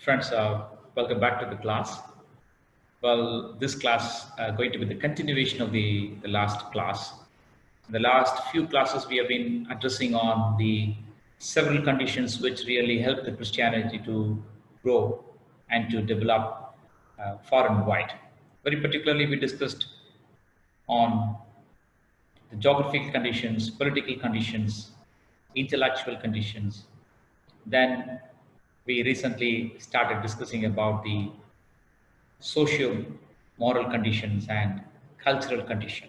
Friends, welcome back to the class. Well, this class going to be the continuation of the last class. In the last few classes, we have been addressing on the several conditions which really help the Christianity to grow and to develop far and wide. Very particularly, we discussed on the geographical conditions, political conditions, intellectual conditions. Then we recently started discussing about the socio-moral conditions and cultural condition.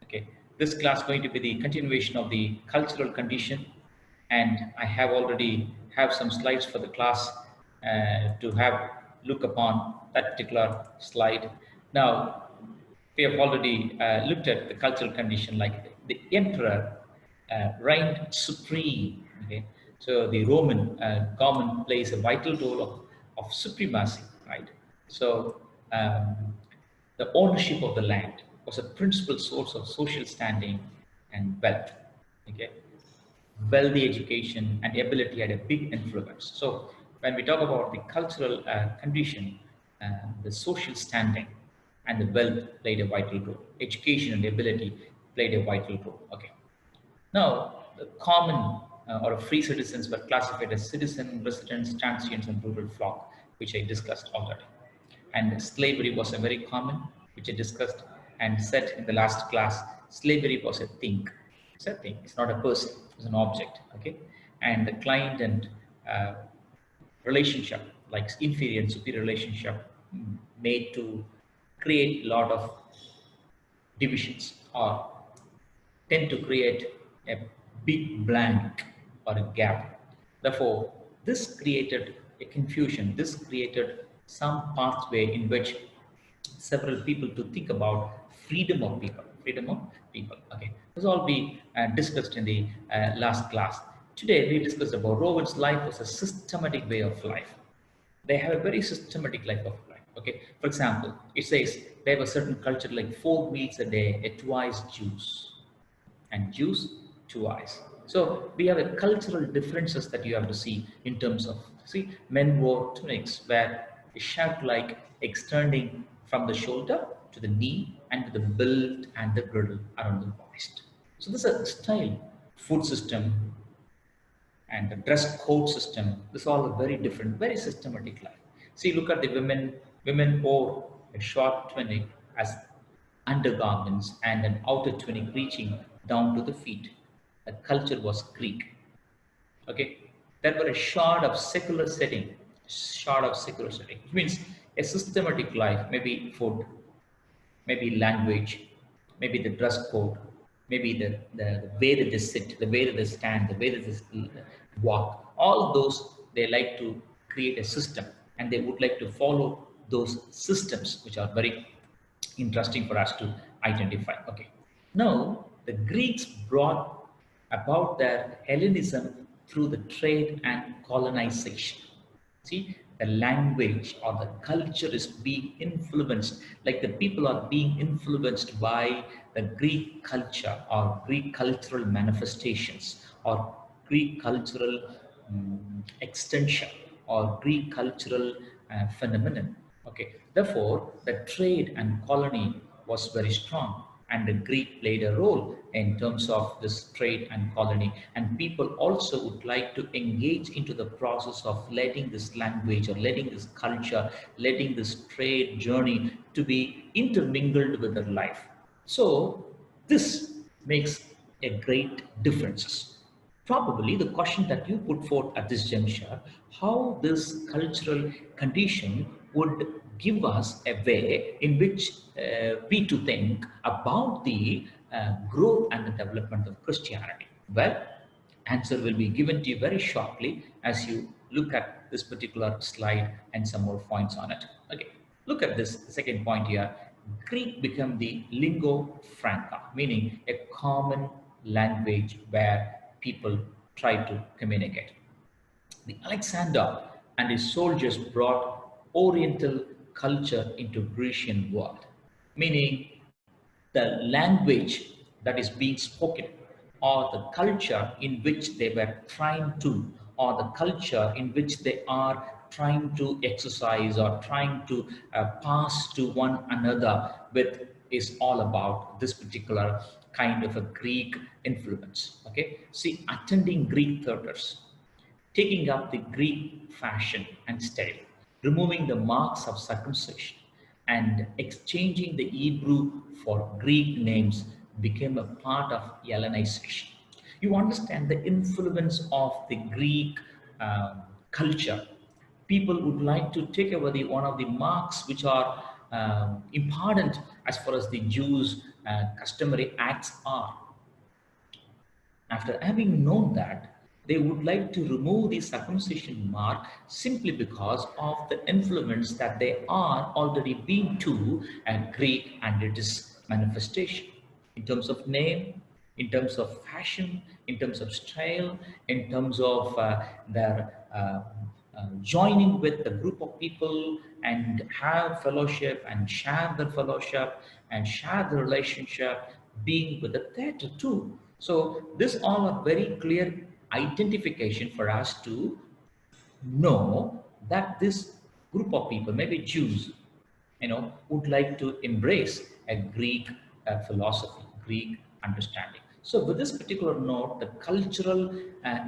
Okay, this class going to be the continuation of the cultural condition, and I have already have some slides for the class to have look upon that particular slide. Now, we have already looked at the cultural condition, like the emperor reigned supreme. Okay, so the Roman government plays a vital role of supremacy, right? So the ownership of the land was a principal source of social standing and wealth. Okay, wealthy education and ability had a big influence. So when we talk about the cultural condition, the social standing and the wealth played a vital role. Education and ability played a vital role. Okay. Now, the common or free citizens were classified as citizen, residents, transients, and rural flock, which I discussed already. And slavery was a very common, which I discussed and said in the last class. Slavery was a thing. It's a thing. It's not a person. It's an object. Okay. And the client and relationship, like inferior and superior relationship, made to create a lot of divisions or tend to create a big blank or a gap. Therefore, this created a confusion. This created some pathway in which several people to think about freedom of people. Freedom of people. Okay, this all we discussed in the last class. Today we discussed about Rowan's life was a systematic way of life. They have a very systematic life of life. Okay, for example, it says they have a certain culture like 4 meals a day, a twice juice, and Jews twice. So we have a cultural differences that you have to see in terms of, see, men wore tunics where a shirt like extending from the shoulder to the knee and to the belt and the girdle around the waist. So this is a style, food system and the dress code system. This is all a very different, very systematic life. See, look at the women. Women wore a short tunic as undergarments and an outer tunic reaching down to the feet. The culture was Greek. Okay, there were a shard of secular setting, which means a systematic life, maybe food, maybe language, maybe the dress code, maybe the way that they sit, the way that they stand, the way that they walk. All those they like to create a system, and they would like to follow those systems, which are very interesting for us to identify. Okay. Now, the Greeks brought about their Hellenism through the trade and colonization. See, the language or the culture is being influenced, like the people are being influenced by the Greek culture or Greek cultural manifestations or Greek cultural extension or Greek cultural phenomenon. Okay, therefore, the trade and colony was very strong, and the Greek played a role in terms of this trade and colony. And people also would like to engage into the process of letting this language or letting this culture, letting this trade journey to be intermingled with their life. So this makes a great difference. Probably the question that you put forth at this juncture, how this cultural condition would give us a way in which we to think about the growth and the development of Christianity. Well, answer will be given to you very shortly as you look at this particular slide and some more points on it. Okay, look at this second point here. Greek became the lingua franca, meaning a common language where people try to communicate. The Alexander and his soldiers brought Oriental culture into Grecian world, meaning the language that is being spoken or the culture in which they were trying to or the culture in which they are trying to exercise or trying to pass to one another with is all about this particular kind of a Greek influence. Okay, see, attending Greek theaters, taking up the Greek fashion and style, removing the marks of circumcision, and exchanging the Hebrew for Greek names became a part of Hellenization. You understand the influence of the Greek culture. People would like to take away one of the marks which are important as far as the Jews' customary acts are. After having known that, they would like to remove the circumcision mark simply because of the influence that they are already been to a Greek and its manifestation in terms of name, in terms of fashion, in terms of style, in terms of their joining with a group of people and have fellowship and share the fellowship and share the relationship, being with the theater too. So this all are very clear identification for us to know that this group of people, maybe Jews, would like to embrace a Greek philosophy, Greek understanding. So with this particular note, the cultural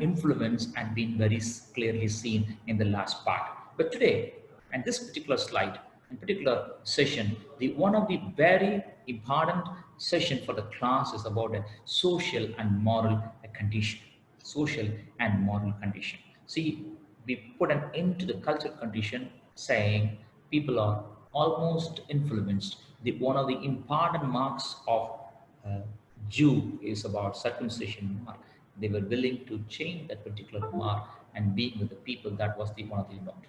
influence had been very clearly seen in the last part. But today, and this particular slide, in particular session, the one of the very important session for the class is about a social and moral condition. Social and moral condition. See, we put an end to the cultural condition saying people are almost influenced. One of the important marks of uh, Jew is about circumcision mark. They were willing to change that particular mark and being with the people. That was the one of the important.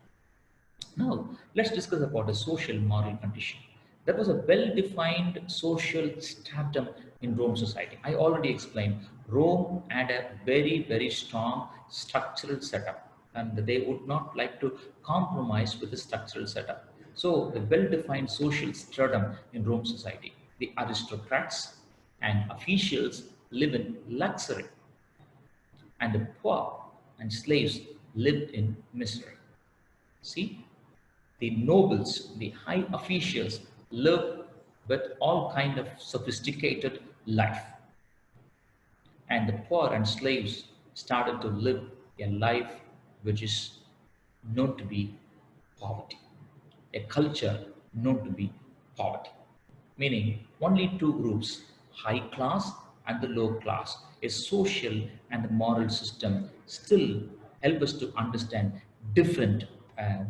Now, let's discuss about the social moral condition. There was a well-defined social stratum in Rome society. I already explained Rome had a very, very strong structural setup, and they would not like to compromise with the structural setup. So, the well-defined social stratum in Rome society, the aristocrats and officials live in luxury, and the poor and slaves lived in misery. See, the nobles, the high officials live with all kind of sophisticated life, and the poor and slaves started to live a life which is known to be poverty, a culture known to be poverty, meaning only two groups, high class and the low class. A social and the moral system still help us to understand different uh,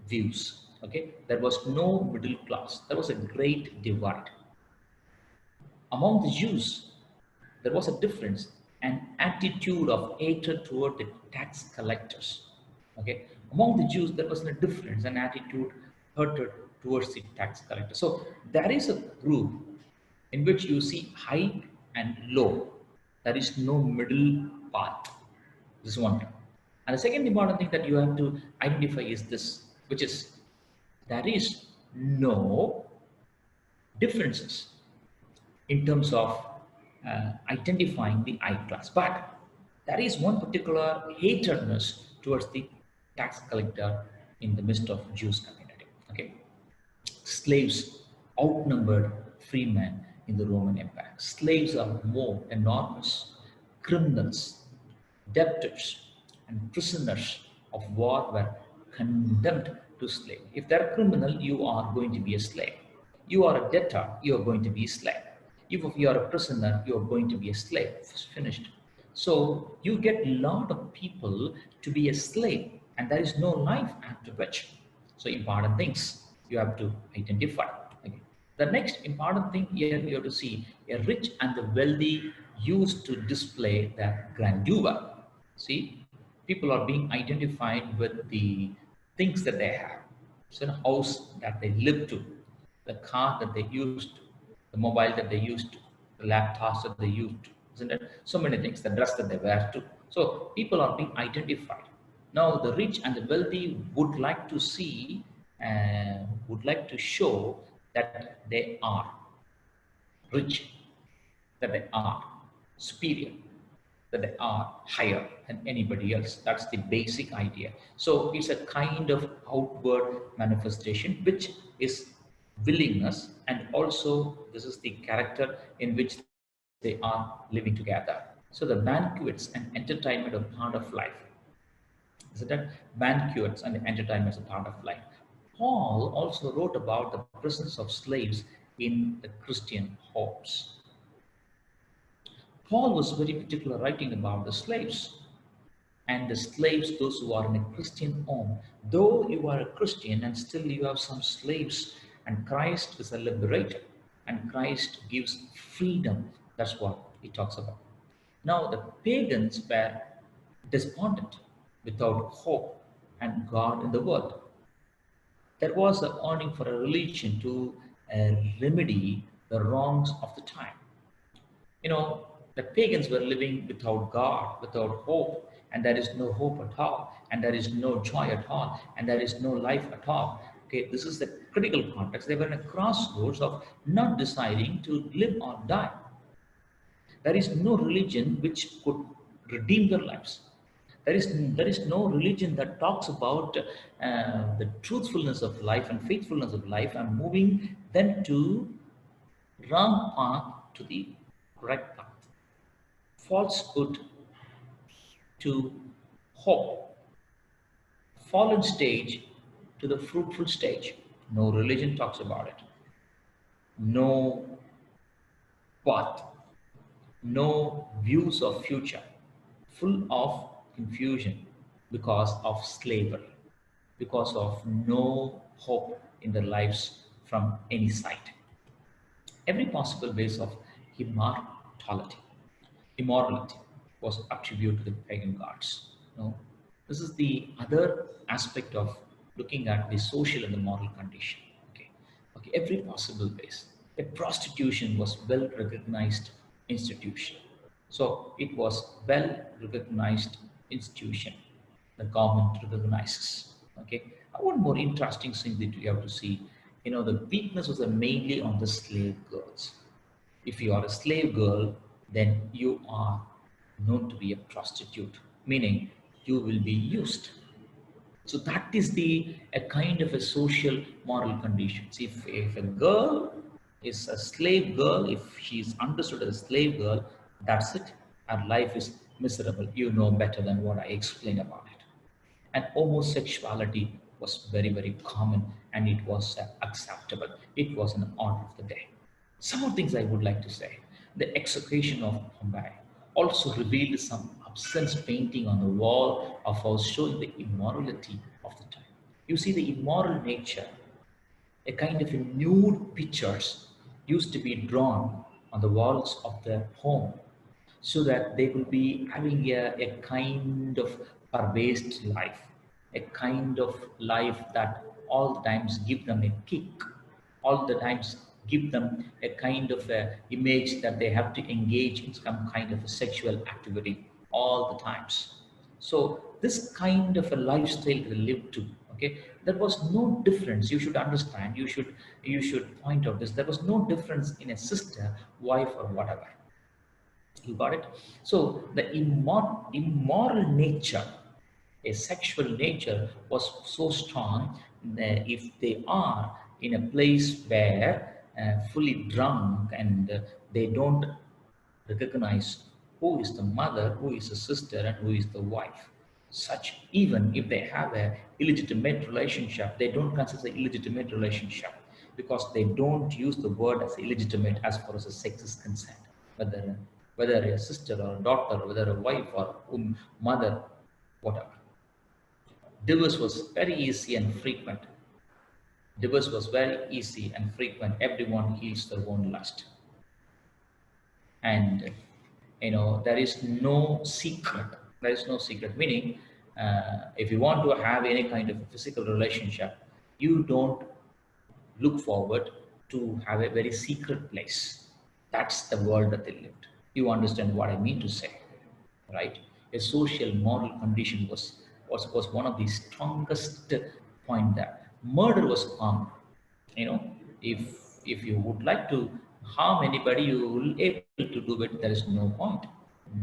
views. Okay, there was no middle class. There was a great divide. Among the Jews, there was a difference, an attitude of hatred toward the tax collectors. Okay, among the Jews, there was a difference, an attitude hatred towards the tax collectors. So there is a group in which you see high and low. There is no middle path. This is one thing. And the second important thing that you have to identify is this, which is there is no differences in terms of identifying the I class. But there is one particular hatredness towards the tax collector in the midst of Jews community. Okay, slaves outnumbered freemen in the Roman Empire. Slaves are more enormous. Criminals, debtors, and prisoners of war were condemned to slavery. If they're a criminal, you are going to be a slave. You are a debtor, you are going to be a slave. If you are a prisoner, you are going to be a slave. It's finished. So you get a lot of people to be a slave, and there is no life after which. So important things you have to identify. Okay. The next important thing here you have to see a rich and the wealthy used to display their grandeur. See, people are being identified with the things that they have. So, the house that they live to, the car that they used to, the mobile that they used to, the laptops that they used to, isn't it? So many things, the dress that they wear too. So, people are being identified. Now, the rich and the wealthy would like to see, would like to show that they are rich, that they are superior, that they are higher than anybody else. That's the basic idea. So it's a kind of outward manifestation, which is willingness, and also this is the character in which they are living together. So the banquets and entertainment are part of life. Isn't that? Banquets and entertainment is a part of life. Paul also wrote about the presence of slaves in the Christian homes. Paul was very particular writing about the slaves, and the slaves, those who are in a Christian home. Though you are a Christian and still you have some slaves, and Christ is a liberator, and Christ gives freedom. That's what he talks about. Now, the pagans were despondent, without hope and God in the world. There was a warning for a religion to remedy the wrongs of the time. You know, the pagans were living without God, without hope, and there is no hope at all, and there is no joy at all, and there is no life at all. Okay, this is the critical context. They were in a crossroads of not deciding to live or die. There is no religion which could redeem their lives. There is no religion that talks about the truthfulness of life and faithfulness of life and moving them to wrong path to the correct path. Falsehood to hope, fallen stage to the fruitful stage. No religion talks about it. No path, no views of future, full of confusion because of slavery, because of no hope in their lives from any side. Every possible ways of immortality, immorality was attributed to the pagan gods. No, this is the other aspect of looking at the social and the moral condition. Okay, okay, every possible ways. A prostitution was well recognized institution. So it was well recognized institution. The government recognizes. Okay, one more interesting thing that you have to see. You know, the weakness was mainly on the slave girls. If you are a slave girl, then you are known to be a prostitute, meaning you will be used. So that is the a kind of a social moral conditions. If a girl is a slave girl, if she is understood as a slave girl, that's it. Her life is miserable. You know better than what I explain about it. And homosexuality was very, very common, and it was acceptable. It was an order of the day. Some of the things I would like to say. The execution of Bombay also revealed some absence painting on the wall of house showing the immorality of the time. You see the immoral nature, a kind of a nude pictures used to be drawn on the walls of their home so that they will be having a kind of pervasive life, a kind of life that all the times give them a kick, all the times give them a kind of a image that they have to engage in some kind of a sexual activity all the times. So this kind of a lifestyle they live to, okay, there was no difference. You should understand. You should point out this. There was no difference in a sister, wife, or whatever. You got it? So the immoral nature, a sexual nature, was so strong that if they are in a place where fully drunk and they don't recognize who is the mother, who is the sister, and who is the wife. Such, even if they have a illegitimate relationship, they don't consider illegitimate relationship because they don't use the word as illegitimate as far as the sex is concerned. Whether whether a sister or a daughter, whether a wife or mother, whatever. Divorce was very easy and frequent. Divorce was very easy and frequent. Everyone heals their own lust. And there is no secret. There is no secret, meaning if you want to have any kind of physical relationship, you don't look forward to have a very secret place. That's the world that they lived. You understand what I mean to say, right? A social moral condition was one of the strongest point there. Murder was common. You know, if you would like to harm anybody, you will able to do it. There is no point.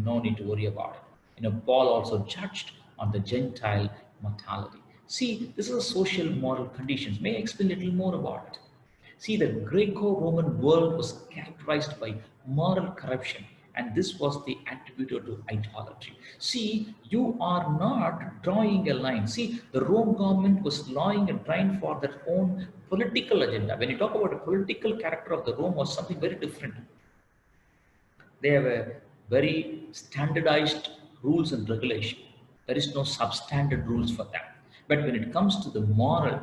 No need to worry about it. Paul also judged on the Gentile mortality. See, this is a social moral conditions. May I explain a little more about it? See, the Greco-Roman world was characterized by moral corruption, and this was the attributed to idolatry. See, you are not drawing a line. See, the Rome government was drawing a line for their own political agenda. When you talk about the political character of the Rome was something very different. They have a very standardized rules and regulation. There is no substandard rules for them. But when it comes to the moral,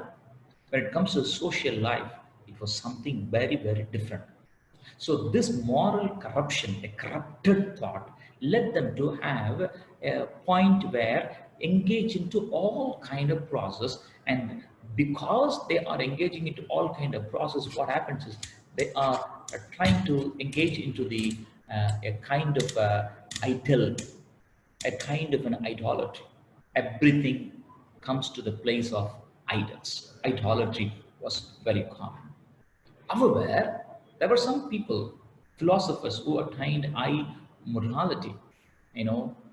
when it comes to social life, it was something very, very different. So this moral corruption, a corrupted thought, led them to have a point where engage into all kind of process, and because they are engaging into all kind of process, what happens is they are trying to engage into the a kind of idol, a kind of an idolatry. Everything comes to the place of idols. Idolatry was very common. However, there were some people, philosophers, who attained high morality,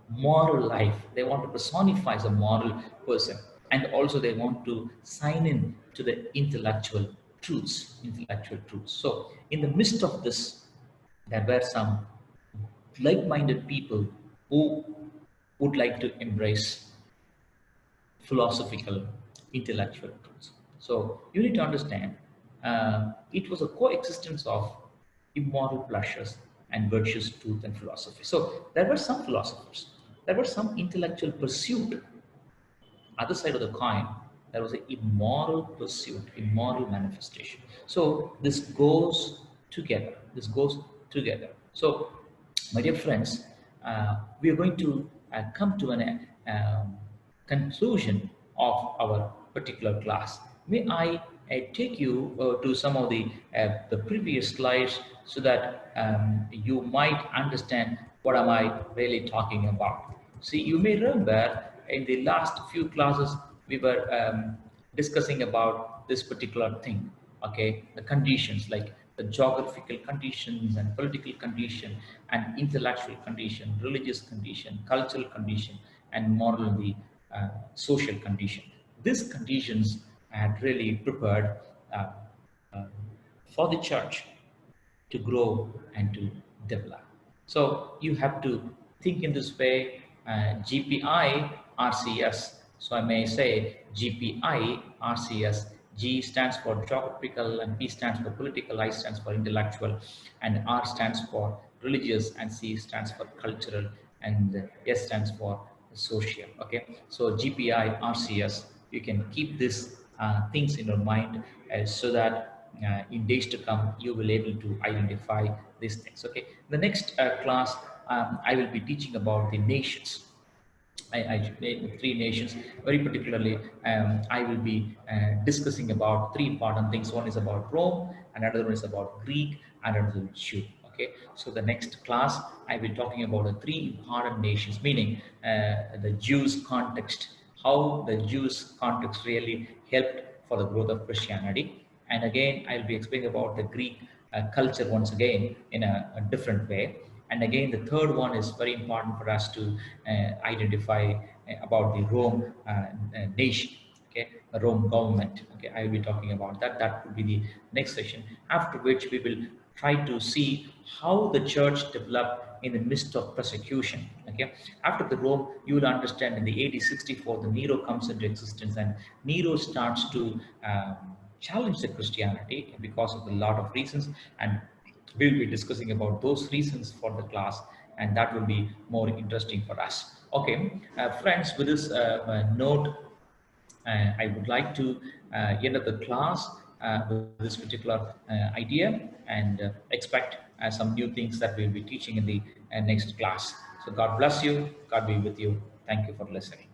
moral life. They want to personify as a moral person, and also they want to sign in to the intellectual truths. Intellectual truths. So, in the midst of this, there were some like-minded people who would like to embrace philosophical, intellectual truths. So you need to understand it was a coexistence of immoral pleasures and virtuous truth and philosophy. So there were some philosophers, there was some intellectual pursuit. Other side of the coin, there was an immoral pursuit, immoral manifestation. So this goes together. This goes together. So, my dear friends, we are going to come to an conclusion of our particular class. May I take you to some of the previous slides so that you might understand what am I really talking about. See, you may remember in the last few classes we were discussing about this particular thing. Okay, the conditions like the geographical conditions and political condition and intellectual condition, religious condition, cultural condition, and moral and the social condition. These conditions had really prepared uh, uh, for the church to grow and to develop. So you have to think in this way, GPI RCS. So I may say GPI RCS. G stands for geographical, and P stands for political, I stands for intellectual, and R stands for religious, and C stands for cultural, and S stands for social. Okay, so GPI RCS. You can keep these things in your mind so that in days to come you will able to identify these things. Okay, the next class I will be teaching about the nations. I made three nations. Very particularly, I will be discussing about three important things. One is about Rome, another one is about Greek, and another is Jew. Okay, so the next class I will be talking about the three important nations, meaning the Jews context, how the Jews context really helped for the growth of Christianity. And again, I'll be explaining about the Greek culture once again in a different way. And again, the third one is very important for us to identify about the Rome nation, okay, the Rome government. Okay, I will be talking about that. That would be the next session. After which we will try to see how the church developed in the midst of persecution. Okay, after the Rome, you will understand in the AD 64, the Nero comes into existence, and Nero starts to challenge the Christianity because of a lot of reasons, and we'll be discussing about those reasons for the class, and that will be more interesting for us. Okay, friends, with this note, I would like to end up the class with this particular idea, and expect some new things that we'll be teaching in the next class. So God bless you. God be with you. Thank you for listening.